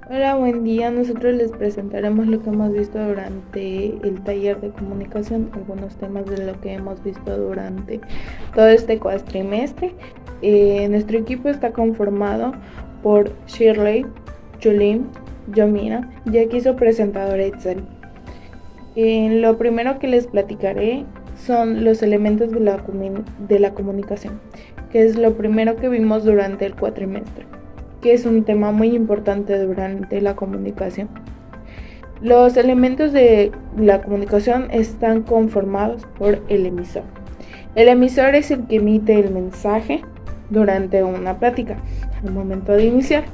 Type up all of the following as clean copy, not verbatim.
Hola, buen día. Nosotros les presentaremos lo que hemos visto durante el taller de comunicación, algunos temas de lo que hemos visto durante todo este cuatrimestre. Nuestro equipo está conformado por Shirley, Julín, Yomina y aquí su presentadora Itzel. Lo primero que les platicaré son los elementos de la comunicación, que es lo primero que vimos durante el cuatrimestre, que es un tema muy importante durante la comunicación. Los elementos de la comunicación están conformados por el emisor. El emisor es el que emite el mensaje durante una plática, al momento de iniciar.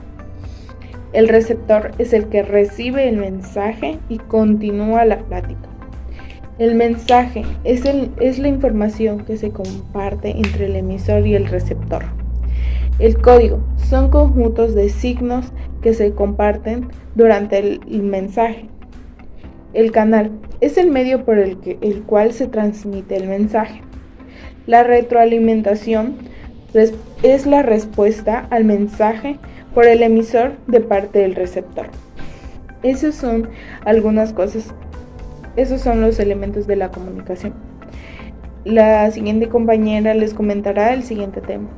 El receptor es el que recibe el mensaje y continúa la plática. El mensaje es la información que se comparte entre el emisor y el receptor. El código son conjuntos de signos que se comparten durante el mensaje. El canal es el medio por el cual se transmite el mensaje. La retroalimentación es la respuesta al mensaje por el emisor de parte del receptor. Esas son algunas cosas. Esos son los elementos de la comunicación. La siguiente compañera les comentará el siguiente tema.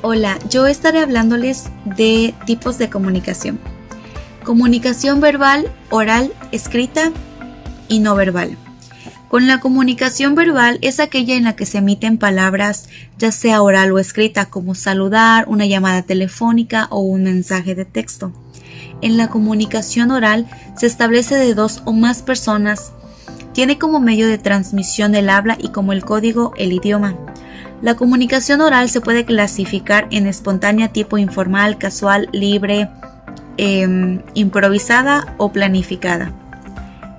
Hola, yo estaré hablándoles de tipos de comunicación. Comunicación verbal, oral, escrita y no verbal. Con la comunicación verbal es aquella en la que se emiten palabras, ya sea oral o escrita, como saludar, una llamada telefónica o un mensaje de texto. En la comunicación oral se establece de 2 o más personas. Tiene como medio de transmisión el habla y como el código el idioma. La comunicación oral se puede clasificar en espontánea, tipo informal, casual, libre, improvisada o planificada.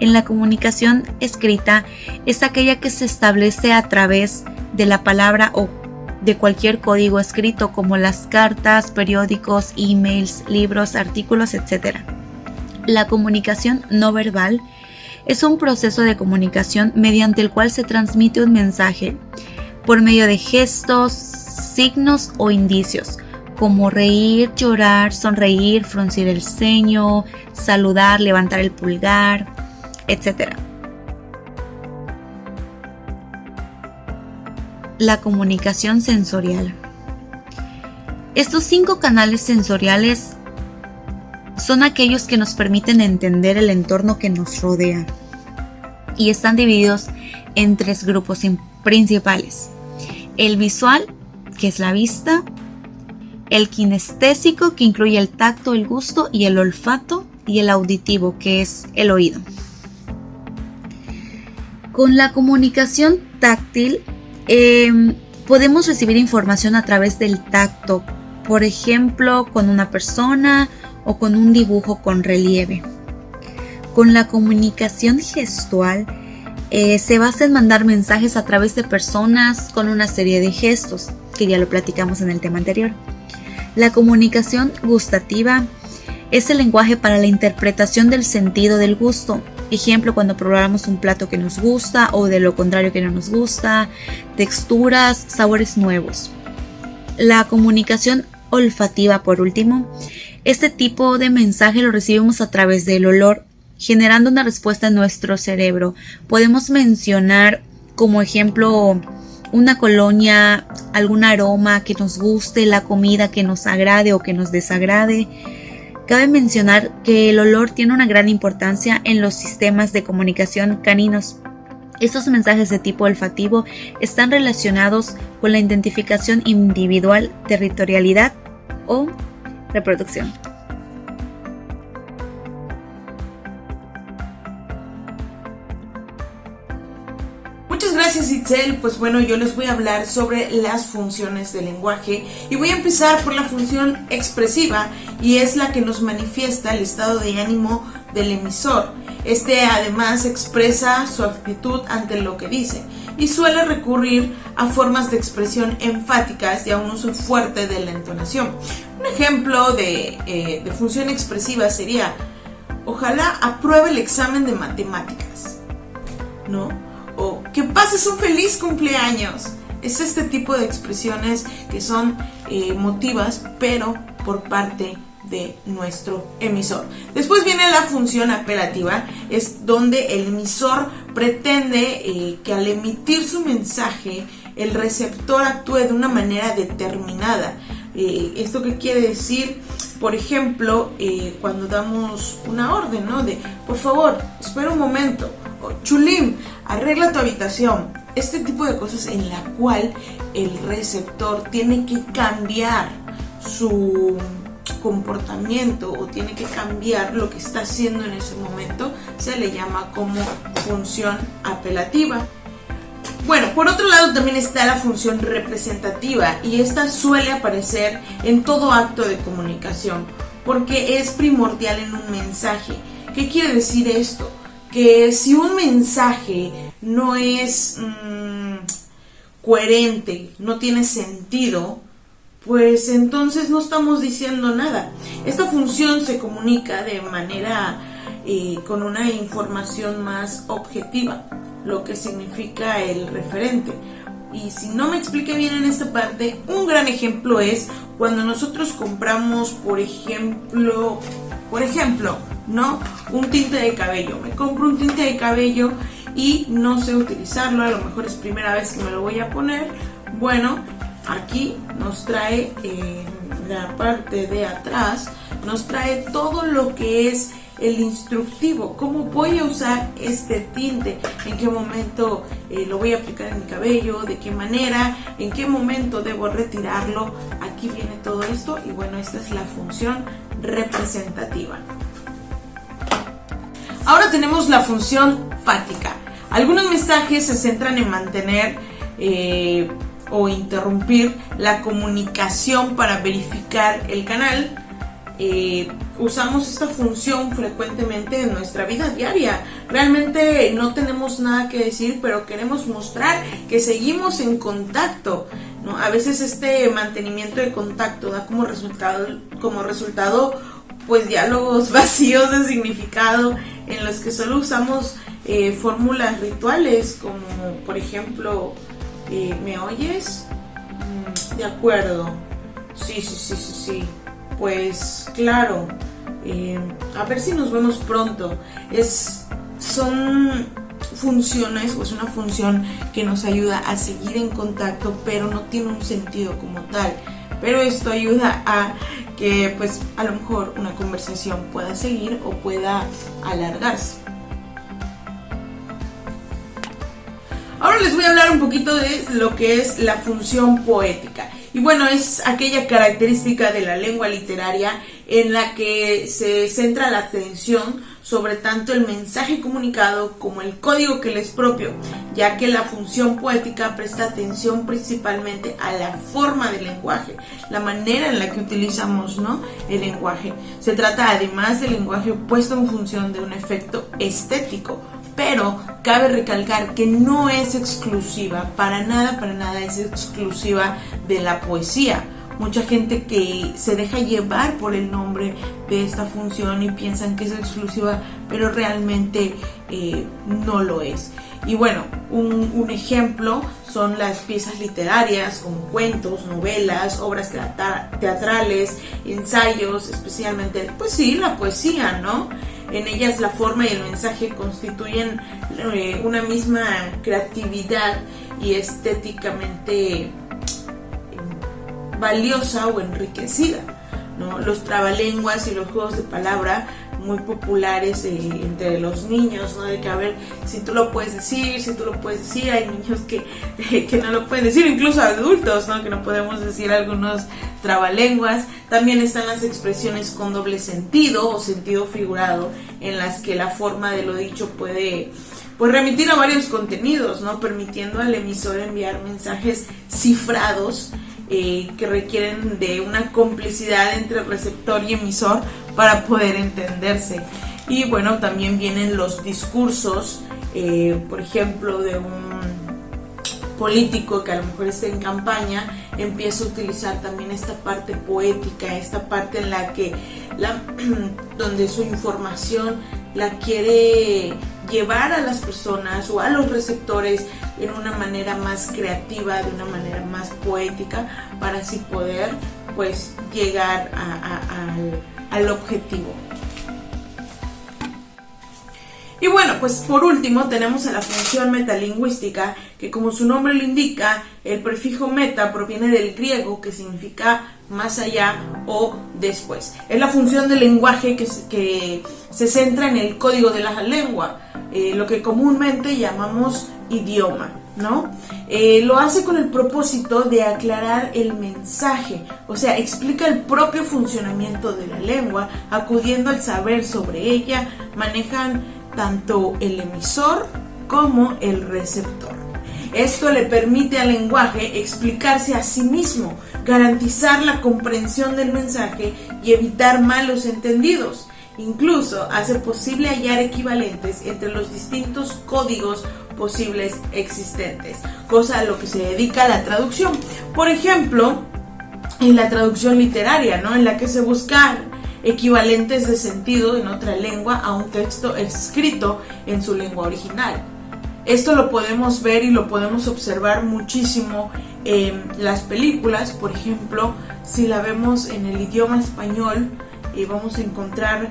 En la comunicación escrita es aquella que se establece a través de la palabra o de cualquier código escrito, como las cartas, periódicos, emails, libros, artículos, etc. La comunicación no verbal es un proceso de comunicación mediante el cual se transmite un mensaje por medio de gestos, signos o indicios, como reír, llorar, sonreír, fruncir el ceño, saludar, levantar el pulgar, etc. La comunicación sensorial. Estos 5 canales sensoriales son aquellos que nos permiten entender el entorno que nos rodea y están divididos en 3 grupos principales. El visual, que es la vista, el kinestésico, que incluye el tacto, el gusto y el olfato, y el auditivo, que es el oído. Con la comunicación táctil podemos recibir información a través del tacto, por ejemplo, con una persona o con un dibujo con relieve. Con la comunicación gestual se basa en mandar mensajes a través de personas con una serie de gestos, que ya lo platicamos en el tema anterior. La comunicación gustativa es el lenguaje para la interpretación del sentido del gusto. Ejemplo, cuando probamos un plato que nos gusta o de lo contrario que no nos gusta, texturas, sabores nuevos. La comunicación olfativa, por último, este tipo de mensaje lo recibimos a través del olor, generando una respuesta en nuestro cerebro. Podemos mencionar como ejemplo una colonia, algún aroma que nos guste, la comida que nos agrade o que nos desagrade. Cabe mencionar que el olor tiene una gran importancia en los sistemas de comunicación caninos. Estos mensajes de tipo olfativo están relacionados con la identificación individual, territorialidad o reproducción. Muchas gracias, Itzel. Pues bueno, yo les voy a hablar sobre las funciones del lenguaje y voy a empezar por la función expresiva, y es la que nos manifiesta el estado de ánimo del emisor. Además expresa su actitud ante lo que dice y suele recurrir a formas de expresión enfáticas y a un uso fuerte de la entonación. Un ejemplo de función expresiva sería: ojalá apruebe el examen de matemáticas, ¿no? O ¿qué pasa pases un feliz cumpleaños. Es este tipo de expresiones que son emotivas, pero por parte de nuestro emisor. Después viene la función apelativa, es donde el emisor pretende que al emitir su mensaje el receptor actúe de una manera determinada. ¿Esto qué quiere decir? Por ejemplo, cuando damos una orden, ¿no? De, por favor, espera un momento, o Chulín, arregla tu habitación. Este tipo de cosas en la cual el receptor tiene que cambiar su comportamiento o tiene que cambiar lo que está haciendo en ese momento, se le llama como función apelativa. Bueno, por otro lado también está la función representativa, y esta suele aparecer en todo acto de comunicación porque es primordial en un mensaje. ¿Qué quiere decir esto? Que si un mensaje no es coherente, no tiene sentido, pues entonces no estamos diciendo nada. Esta función se comunica de manera con una información más objetiva, lo que significa el referente. Y si no me expliqué bien en esta parte, un gran ejemplo es cuando nosotros compramos, por ejemplo, ¿no? Un tinte de cabello. Me compro un tinte de cabello y no sé utilizarlo, a lo mejor es primera vez que me lo voy a poner. Bueno, aquí nos trae en la parte de atrás, nos trae todo lo que es el instructivo, cómo voy a usar este tinte, en qué momento lo voy a aplicar en mi cabello, de qué manera, en qué momento debo retirarlo. Aquí viene todo esto y bueno, esta es la función representativa. Ahora tenemos la función fática. Algunos mensajes se centran en mantener o interrumpir la comunicación para verificar el canal. Usamos esta función frecuentemente en nuestra vida diaria. Realmente no tenemos nada que decir, pero queremos mostrar que seguimos en contacto, ¿no? A veces este mantenimiento de contacto da como resultado pues diálogos vacíos de significado, en los que solo usamos fórmulas rituales, como por ejemplo, ¿me oyes? De acuerdo. Sí. Pues claro, a ver si nos vemos pronto. Son funciones, o es una función que nos ayuda a seguir en contacto, pero no tiene un sentido como tal. Pero esto ayuda a que pues a lo mejor una conversación pueda seguir o pueda alargarse. Ahora les voy a hablar un poquito de lo que es la función poética. Y bueno, es aquella característica de la lengua literaria en la que se centra la atención sobre tanto el mensaje comunicado como el código que le es propio, ya que la función poética presta atención principalmente a la forma del lenguaje, la manera en la que utilizamos, ¿no?, el lenguaje. Se trata además del lenguaje puesto en función de un efecto estético, pero cabe recalcar que no es exclusiva, para nada es exclusiva de la poesía. Mucha gente que se deja llevar por el nombre de esta función y piensan que es exclusiva, pero realmente no lo es. Y bueno, un ejemplo son las piezas literarias como cuentos, novelas, obras teatrales, ensayos, especialmente pues sí, la poesía, ¿no? En ellas la forma y el mensaje constituyen una misma creatividad y estéticamente valiosa o enriquecida, ¿no? Los trabalenguas y los juegos de palabra muy populares entre los niños, ¿no? De que a ver si tú lo puedes decir, hay niños que no lo pueden decir, incluso adultos, ¿no? Que no podemos decir algunos trabalenguas. También están las expresiones con doble sentido o sentido figurado, en las que la forma de lo dicho puede pues remitir a varios contenidos, ¿no? Permitiendo al emisor enviar mensajes cifrados que requieren de una complicidad entre receptor y emisor para poder entenderse. Y bueno, también vienen los discursos, por ejemplo, de un político que a lo mejor esté en campaña, empieza a utilizar también esta parte poética, esta parte en la que donde su información la quiere llevar a las personas o a los receptores en una manera más creativa, de una manera más poética, para así poder pues llegar al objetivo. Y bueno, pues por último tenemos a la función metalingüística, que como su nombre lo indica, el prefijo meta proviene del griego, que significa más allá o después. Es la función del lenguaje que se centra en el código de la lengua, lo que comúnmente llamamos idioma, ¿no? Lo hace con el propósito de aclarar el mensaje, o sea, explica el propio funcionamiento de la lengua, acudiendo al saber sobre ella. Manejan tanto el emisor como el receptor. Esto le permite al lenguaje explicarse a sí mismo, garantizar la comprensión del mensaje y evitar malos entendidos. Incluso hace posible hallar equivalentes entre los distintos códigos posibles existentes, cosa a lo que se dedica la traducción. Por ejemplo, en la traducción literaria, ¿no?, en la que se buscan equivalentes de sentido en otra lengua a un texto escrito en su lengua original. Esto lo podemos ver y lo podemos observar muchísimo en las películas. Por ejemplo, si la vemos en el idioma español, vamos a encontrar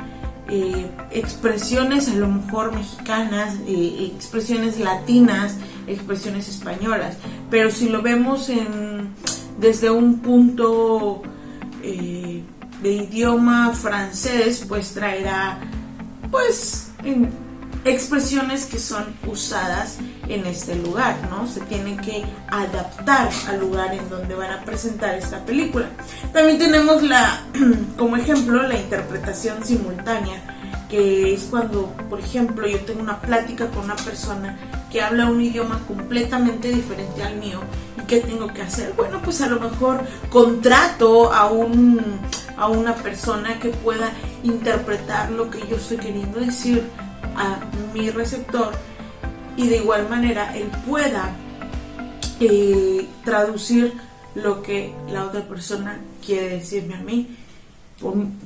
expresiones a lo mejor mexicanas, expresiones latinas, expresiones españolas, pero si lo vemos desde un punto de idioma francés, pues traerá pues expresiones que son usadas en este lugar, ¿no? Se tienen que adaptar al lugar en donde van a presentar esta película. También tenemos como ejemplo, la interpretación simultánea, que es cuando, por ejemplo, yo tengo una plática con una persona que habla un idioma completamente diferente al mío. ¿Y qué tengo que hacer? Bueno, pues a lo mejor contrato a una persona que pueda interpretar lo que yo estoy queriendo decir a mi receptor, y de igual manera él pueda traducir lo que la otra persona quiere decirme a mí.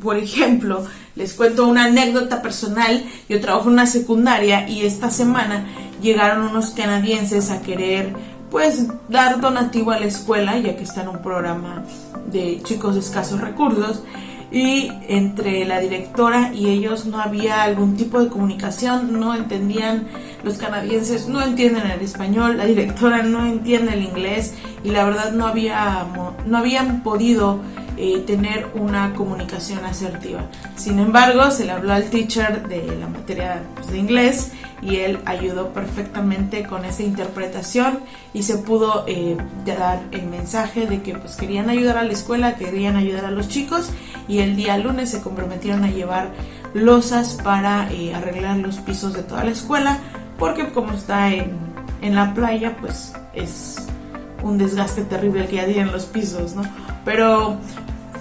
Por ejemplo, les cuento una anécdota personal. Yo trabajo en una secundaria y esta semana llegaron unos canadienses a querer pues dar donativo a la escuela, ya que está en un programa de chicos de escasos recursos, y entre la directora y ellos no había algún tipo de comunicación, no entendían, los canadienses no entienden el español, la directora no entiende el inglés, y la verdad no habían podido tener una comunicación asertiva. Sin embargo, se le habló al teacher de la materia de inglés y él ayudó perfectamente con esa interpretación y se pudo dar el mensaje de que pues querían ayudar a la escuela, querían ayudar a los chicos, y el día lunes se comprometieron a llevar losas para arreglar los pisos de toda la escuela, porque como está en la playa, pues es un desgaste terrible el que ya tienen los pisos, ¿no? Pero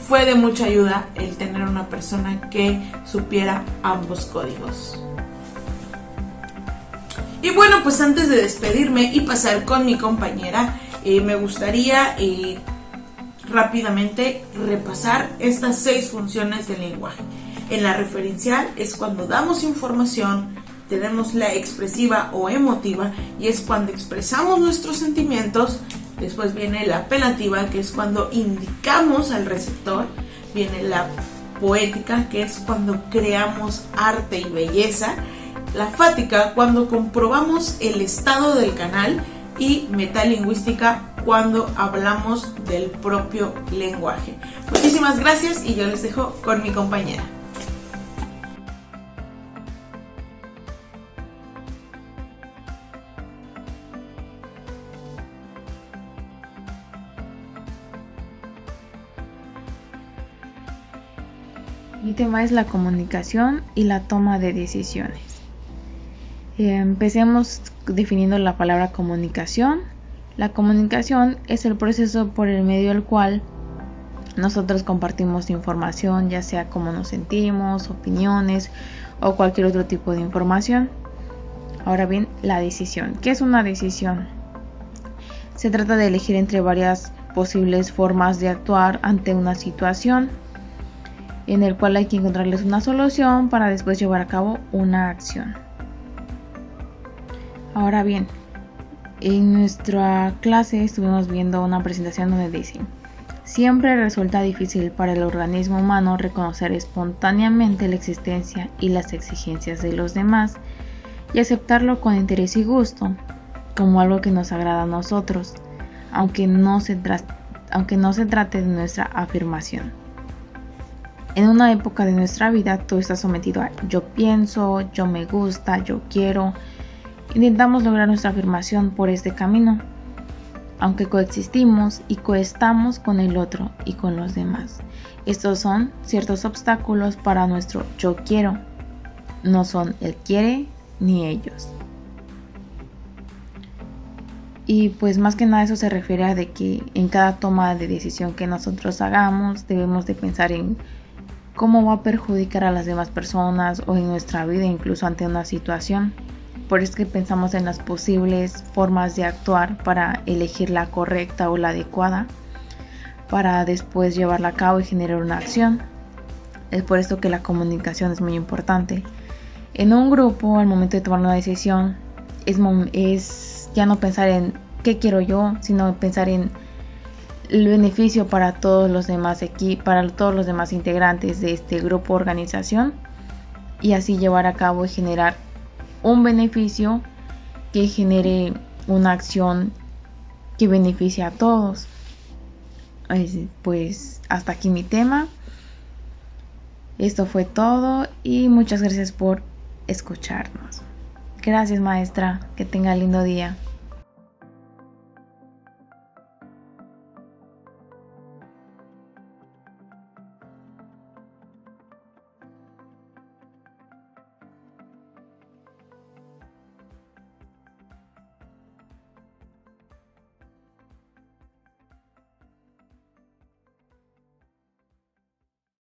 fue de mucha ayuda el tener una persona que supiera ambos códigos. Y bueno, pues antes de despedirme y pasar con mi compañera, me gustaría rápidamente repasar estas 6 funciones del lenguaje. En la referencial es cuando damos información, tenemos la expresiva o emotiva, y es cuando expresamos nuestros sentimientos. Después viene la apelativa, que es cuando indicamos al receptor. Viene la poética, que es cuando creamos arte y belleza. La fática, cuando comprobamos el estado del canal. Y metalingüística, cuando hablamos del propio lenguaje. Muchísimas gracias y yo les dejo con mi compañera. Mi tema es la comunicación y la toma de decisiones. Empecemos definiendo la palabra comunicación. La comunicación es el proceso por el medio del cual nosotros compartimos información, ya sea cómo nos sentimos, opiniones o cualquier otro tipo de información. Ahora bien, la decisión. ¿Qué es una decisión? Se trata de elegir entre varias posibles formas de actuar ante una situación, en el cual hay que encontrarles una solución para después llevar a cabo una acción. Ahora bien, en nuestra clase estuvimos viendo una presentación donde dice: siempre resulta difícil para el organismo humano reconocer espontáneamente la existencia y las exigencias de los demás y aceptarlo con interés y gusto, como algo que nos agrada a nosotros, aunque no se trate de nuestra afirmación. En una época de nuestra vida todo está sometido a yo pienso, yo me gusta, yo quiero. Intentamos lograr nuestra afirmación por este camino, aunque coexistimos y coestamos con el otro y con los demás. Estos son ciertos obstáculos para nuestro yo quiero, no son él quiere ni ellos. Y pues más que nada eso se refiere a de que en cada toma de decisión que nosotros hagamos debemos de pensar en cómo va a perjudicar a las demás personas o en nuestra vida, incluso ante una situación. Por eso es que pensamos en las posibles formas de actuar para elegir la correcta o la adecuada, para después llevarla a cabo y generar una acción. Es por esto que la comunicación es muy importante. En un grupo, al momento de tomar una decisión, es ya no pensar en qué quiero yo, sino pensar en el beneficio para todos los demás para todos los demás integrantes de este grupo o organización, y así llevar a cabo y generar un beneficio que genere una acción que beneficie a todos. Pues hasta aquí mi tema. Esto fue todo y muchas gracias por escucharnos. Gracias, maestra, que tenga lindo día.